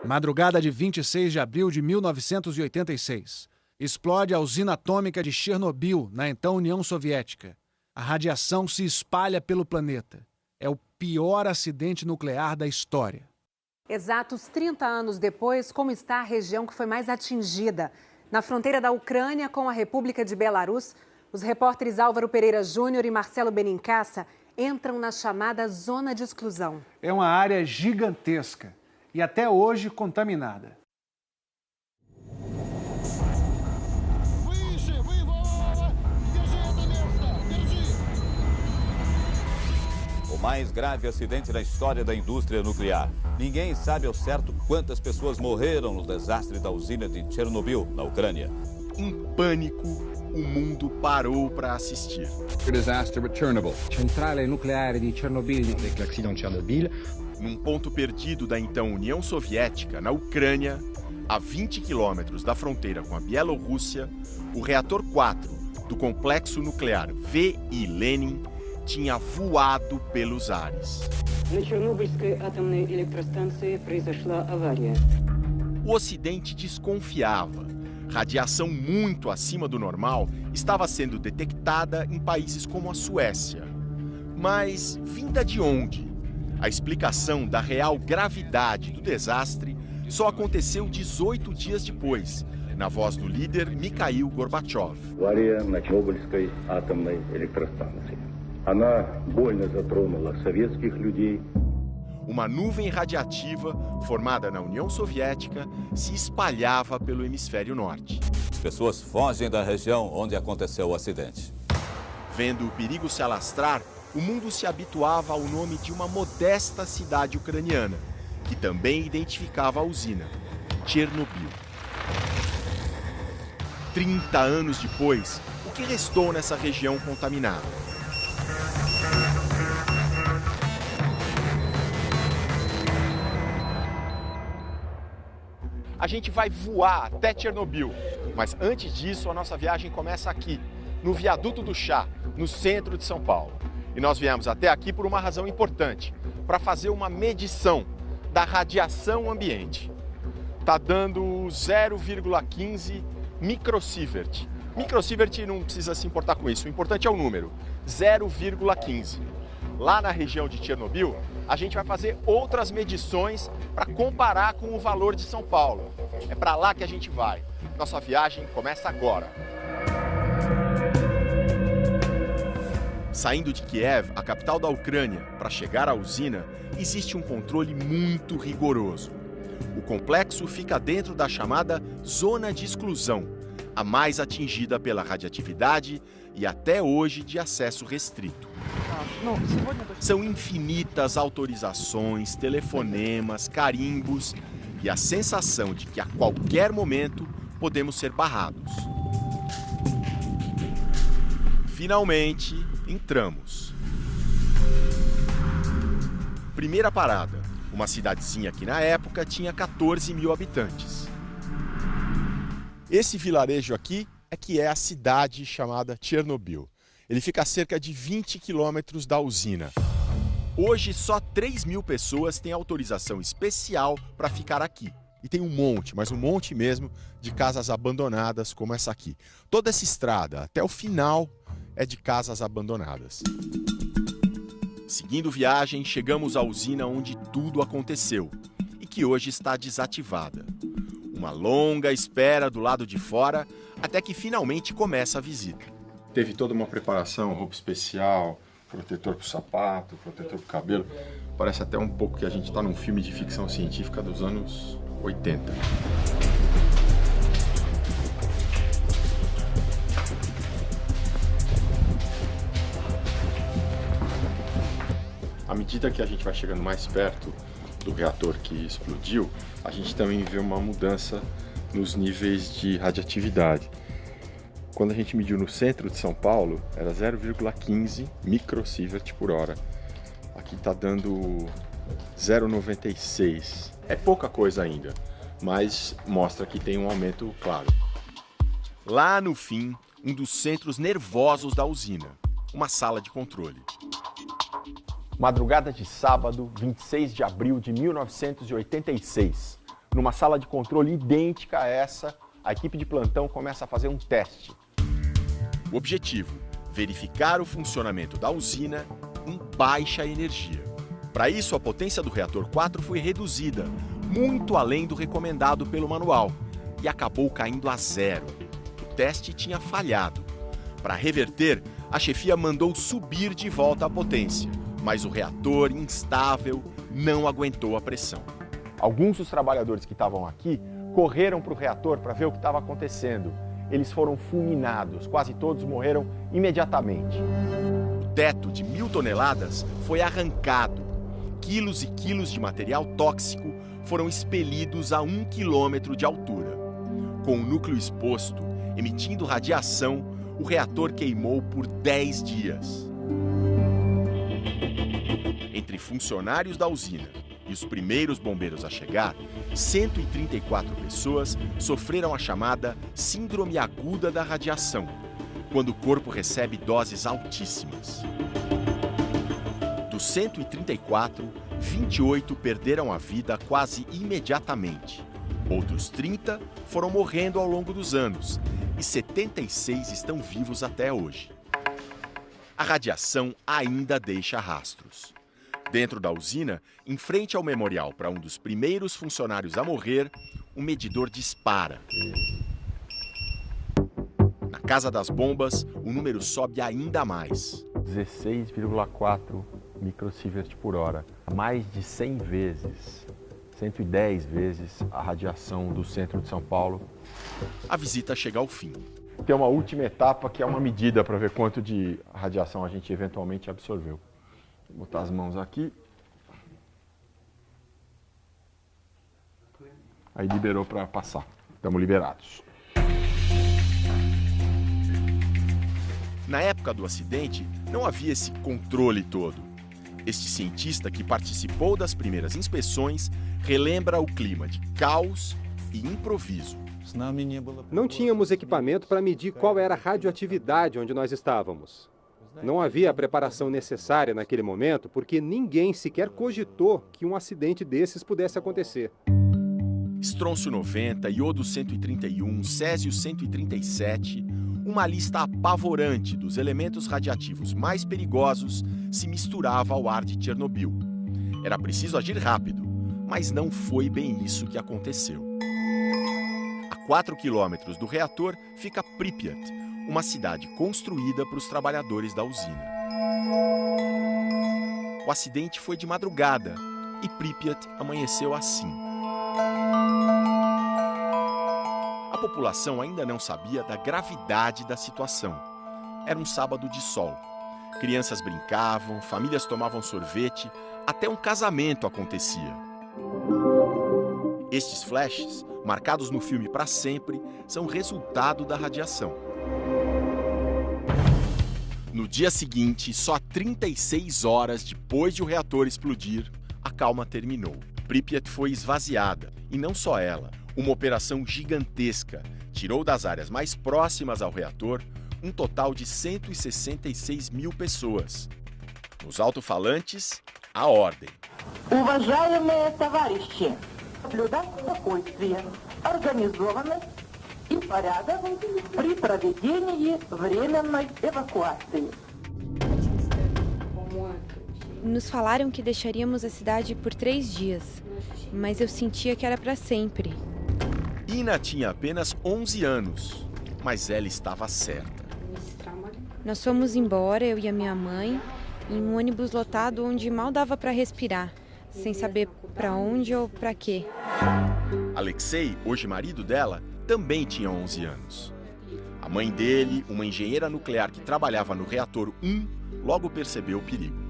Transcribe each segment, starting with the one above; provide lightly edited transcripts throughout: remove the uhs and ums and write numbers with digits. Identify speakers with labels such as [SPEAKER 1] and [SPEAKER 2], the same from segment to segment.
[SPEAKER 1] Madrugada de 26 de abril de 1986. Explode a usina atômica de Chernobyl, na então União Soviética. A radiação se espalha pelo planeta. É o pior acidente nuclear da história.
[SPEAKER 2] Exatos 30 anos depois, como está a região que foi mais atingida? Na fronteira da Ucrânia com a República de Belarus, os repórteres Álvaro Pereira Júnior e Marcelo Benincasa entram na chamada zona de exclusão.
[SPEAKER 1] É uma área gigantesca e até hoje contaminada.
[SPEAKER 3] O mais grave acidente na história da indústria nuclear. Ninguém sabe ao certo quantas pessoas morreram no desastre da usina de Chernobyl, na Ucrânia.
[SPEAKER 4] Em pânico, o mundo parou para assistir.
[SPEAKER 5] O desastre de Chernobyl.
[SPEAKER 6] Centrale nucleare de Chernobyl.
[SPEAKER 5] L'accident de Chernobyl.
[SPEAKER 4] Num ponto perdido da então União Soviética, na Ucrânia, a 20 quilômetros da fronteira com a Bielorrússia, o reator 4 do complexo nuclear V.I. Lenin tinha voado pelos ares. O Ocidente desconfiava. Radiação muito acima do normal estava sendo detectada em países como a Suécia. Mas vinda de onde? A explicação da real gravidade do desastre só aconteceu 18 dias depois, na voz do líder Mikhail Gorbachev. Uma nuvem radiativa formada na União Soviética se espalhava pelo hemisfério norte.
[SPEAKER 3] As pessoas fogem da região onde aconteceu o acidente.
[SPEAKER 4] Vendo o perigo se alastrar, o mundo se habituava ao nome de uma modesta cidade ucraniana, que também identificava a usina, Chernobyl. 30 anos depois, o que restou nessa região contaminada? A gente vai voar até Chernobyl, mas antes disso a nossa viagem começa aqui, no Viaduto do Chá, no centro de São Paulo. E nós viemos até aqui por uma razão importante, para fazer uma medição da radiação ambiente. Está dando 0,15 microsievert. Microsievert não precisa se importar com isso, o importante é o número, 0,15. Lá na região de Chernobyl, a gente vai fazer outras medições para comparar com o valor de São Paulo. É para lá que a gente vai. Nossa viagem começa agora. Saindo de Kiev, a capital da Ucrânia, para chegar à usina, existe um controle muito rigoroso. O complexo fica dentro da chamada zona de exclusão, a mais atingida pela radioatividade e até hoje de acesso restrito. São infinitas autorizações, telefonemas, carimbos e a sensação de que a qualquer momento podemos ser barrados. Finalmente, entramos. Primeira parada, uma cidadezinha que na época tinha 14 mil habitantes. Esse vilarejo aqui é que é a cidade chamada Chernobyl. Ele fica a cerca de 20 quilômetros da usina. Hoje, só 3 mil pessoas têm autorização especial para ficar aqui. E tem um monte, mas um monte mesmo, de casas abandonadas como essa aqui. Toda essa estrada, até o final, é de casas abandonadas. Seguindo viagem, chegamos à usina onde tudo aconteceu e que hoje está desativada. Uma longa espera do lado de fora até que finalmente começa a visita.
[SPEAKER 7] Teve toda uma preparação, roupa especial, protetor para o sapato, protetor para o cabelo. Parece até um pouco que a gente está num filme de ficção científica dos anos 80. À medida que a gente vai chegando mais perto do reator que explodiu, a gente também vê uma mudança nos níveis de radioatividade. Quando a gente mediu no centro de São Paulo, era 0,15 microsievert por hora. Aqui está dando 0,96. É pouca coisa ainda, mas mostra que tem um aumento claro.
[SPEAKER 4] Lá no fim, um dos centros nervosos da usina, uma sala de controle. Madrugada de sábado, 26 de abril de 1986. Numa sala de controle idêntica a essa, a equipe de plantão começa a fazer um teste. O objetivo: verificar o funcionamento da usina em baixa energia. Para isso, a potência do reator 4 foi reduzida, muito além do recomendado pelo manual, e acabou caindo a zero. O teste tinha falhado. Para reverter, a chefia mandou subir de volta a potência, mas o reator, instável, não aguentou a pressão. Alguns dos trabalhadores que estavam aqui correram para o reator para ver o que estava acontecendo. Eles foram fulminados, quase todos morreram imediatamente. O teto de 1.000 toneladas foi arrancado. Quilos e quilos de material tóxico foram expelidos a 1 quilômetro de altura. Com o núcleo exposto, emitindo radiação, o reator queimou por 10 dias. Entre funcionários da usina e os primeiros bombeiros a chegar, 134 pessoas sofreram a chamada síndrome aguda da radiação, quando o corpo recebe doses altíssimas. Dos 134, 28 perderam a vida quase imediatamente. Outros 30 foram morrendo ao longo dos anos e 76 estão vivos até hoje. A radiação ainda deixa rastros. Dentro da usina, em frente ao memorial para um dos primeiros funcionários a morrer, um medidor dispara. Na Casa das Bombas, o número sobe ainda mais.
[SPEAKER 7] 16,4 microsievert por hora. Mais de 100 vezes, 110 vezes a radiação do centro de São Paulo.
[SPEAKER 4] A visita chega ao fim.
[SPEAKER 7] Tem uma última etapa que é uma medida para ver quanto de radiação a gente eventualmente absorveu. Vou botar as mãos aqui. Aí liberou para passar. Estamos liberados.
[SPEAKER 4] Na época do acidente, não havia esse controle todo. Este cientista que participou das primeiras inspeções relembra o clima de caos e improviso.
[SPEAKER 6] Não tínhamos equipamento para medir qual era a radioatividade onde nós estávamos. Não havia a preparação necessária naquele momento, porque ninguém sequer cogitou que um acidente desses pudesse acontecer.
[SPEAKER 4] Estrôncio 90, iodo 131, césio 137, uma lista apavorante dos elementos radiativos mais perigosos se misturava ao ar de Chernobyl. Era preciso agir rápido, mas não foi bem isso que aconteceu. A 4 quilômetros do reator fica Pripyat, uma cidade construída para os trabalhadores da usina. O acidente foi de madrugada e Pripyat amanheceu assim. A população ainda não sabia da gravidade da situação. Era um sábado de sol. Crianças brincavam, famílias tomavam sorvete, até um casamento acontecia. Estes flashes, marcados no filme para sempre, são resultado da radiação. No dia seguinte, só 36 horas depois de o reator explodir, a calma terminou. Pripyat foi esvaziada, e não só ela. Uma operação gigantesca tirou das áreas mais próximas ao reator um total de 166 mil pessoas. Nos alto-falantes, a ordem.
[SPEAKER 8] Уважаемые товарищи, соблюдать спокойствие, организованность и порядок при проведении временной эвакуации.
[SPEAKER 9] Nos falaram que deixaríamos a cidade por 3 dias, mas eu sentia que era para sempre.
[SPEAKER 4] Ina tinha apenas 11 anos, mas ela estava certa.
[SPEAKER 9] Nós fomos embora, eu e a minha mãe, em um ônibus lotado onde mal dava para respirar, sem saber para onde ou para quê.
[SPEAKER 4] Alexei, hoje marido dela, também tinha 11 anos. A mãe dele, uma engenheira nuclear que trabalhava no reator 1, logo percebeu o perigo.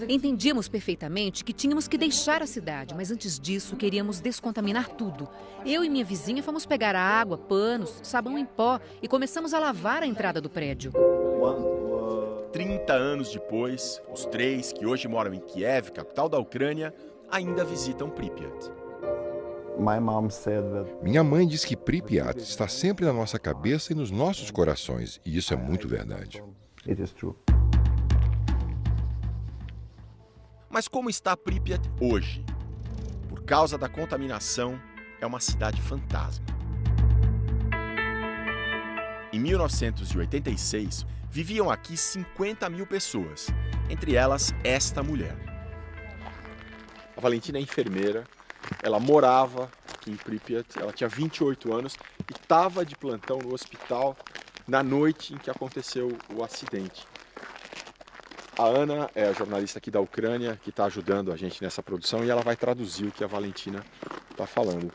[SPEAKER 10] Entendíamos perfeitamente que tínhamos que deixar a cidade, mas antes disso queríamos descontaminar tudo. Eu e minha vizinha fomos pegar água, panos, sabão em pó e começamos a lavar a entrada do prédio.
[SPEAKER 4] 30 anos depois, os 3 que hoje moram em Kiev, capital da Ucrânia, ainda visitam Pripyat.
[SPEAKER 11] Minha mãe diz que Pripyat está sempre na nossa cabeça e nos nossos corações, e isso é muito verdade.
[SPEAKER 4] Mas como está Pripyat hoje? Por causa da contaminação, é uma cidade fantasma. Em 1986, viviam aqui 50 mil pessoas, entre elas esta mulher. A Valentina é enfermeira, ela morava aqui em Pripyat, ela tinha 28 anos e estava de plantão no hospital na noite em que aconteceu o acidente. A Ana é a jornalista aqui da Ucrânia que está ajudando a gente nessa produção e ela vai traduzir o que a Valentina está falando.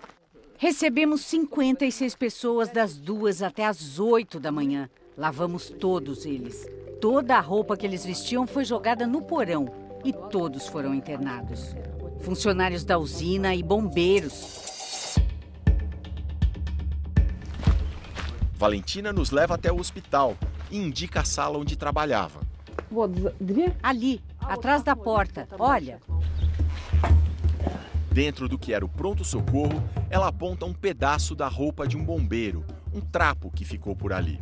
[SPEAKER 12] Recebemos 56 pessoas das 2 até as 8 da manhã. Lavamos todos eles. Toda a roupa que eles vestiam foi jogada no porão e todos foram internados. Funcionários da usina e bombeiros.
[SPEAKER 4] Valentina nos leva até o hospital e indica a sala onde trabalhava.
[SPEAKER 12] Ali, atrás da porta, olha.
[SPEAKER 4] Dentro do que era o pronto-socorro, ela aponta um pedaço da roupa de um bombeiro, um trapo que ficou por ali.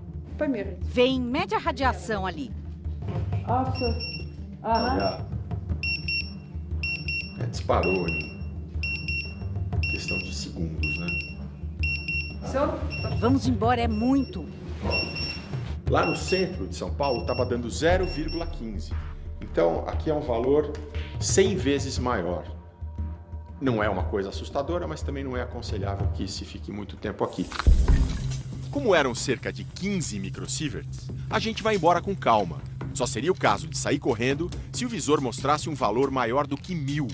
[SPEAKER 12] Vem, mede a radiação ali.
[SPEAKER 7] Disparou em questão de segundos, né?
[SPEAKER 12] Vamos embora, é muito.
[SPEAKER 7] Lá no centro de São Paulo estava dando 0,15. Então aqui é um valor 100 vezes maior. Não é uma coisa assustadora, mas também não é aconselhável que se fique muito tempo aqui.
[SPEAKER 4] Como eram cerca de 15 microsieverts, a gente vai embora com calma. Só seria o caso de sair correndo se o visor mostrasse um valor maior do que 1000.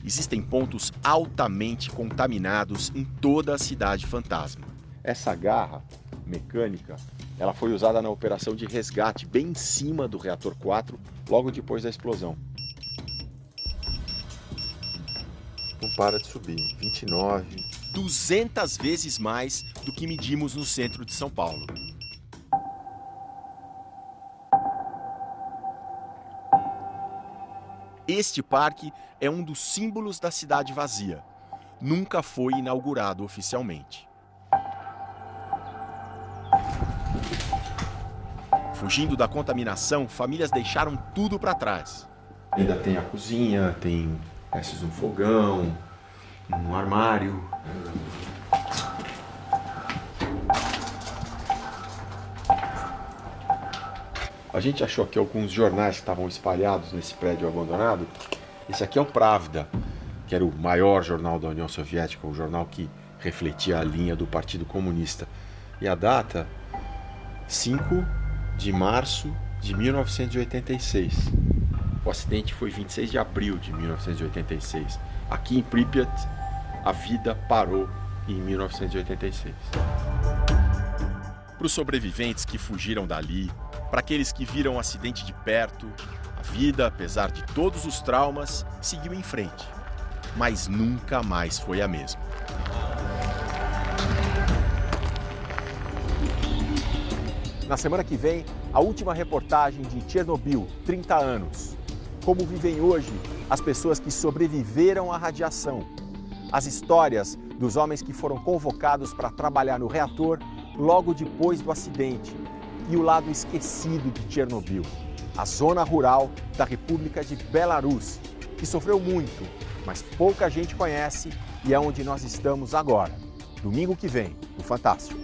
[SPEAKER 4] Existem pontos altamente contaminados em toda a cidade fantasma.
[SPEAKER 7] Essa garra mecânica, ela foi usada na operação de resgate bem em cima do reator 4, logo depois da explosão. Não para de subir, 29.
[SPEAKER 4] 200 vezes mais do que medimos no centro de São Paulo. Este parque é um dos símbolos da cidade vazia. Nunca foi inaugurado oficialmente. Fugindo da contaminação, famílias deixaram tudo para trás.
[SPEAKER 7] Ainda tem a cozinha, tem restos de um fogão, um armário. A gente achou que alguns jornais que estavam espalhados nesse prédio abandonado. Esse aqui é o Pravda, que era o maior jornal da União Soviética, o jornal que refletia a linha do Partido Comunista. E a data, 5 de março de 1986. O acidente foi 26 de abril de 1986. Aqui em Pripyat, a vida parou em 1986.
[SPEAKER 4] Para os sobreviventes que fugiram dali, para aqueles que viram o acidente de perto, a vida, apesar de todos os traumas, seguiu em frente. Mas nunca mais foi a mesma. Na semana que vem, a última reportagem de Chernobyl, 30 anos. Como vivem hoje as pessoas que sobreviveram à radiação. As histórias dos homens que foram convocados para trabalhar no reator logo depois do acidente. E o lado esquecido de Chernobyl, a zona rural da República de Belarus, que sofreu muito, mas pouca gente conhece e é onde nós estamos agora. Domingo que vem, no Fantástico.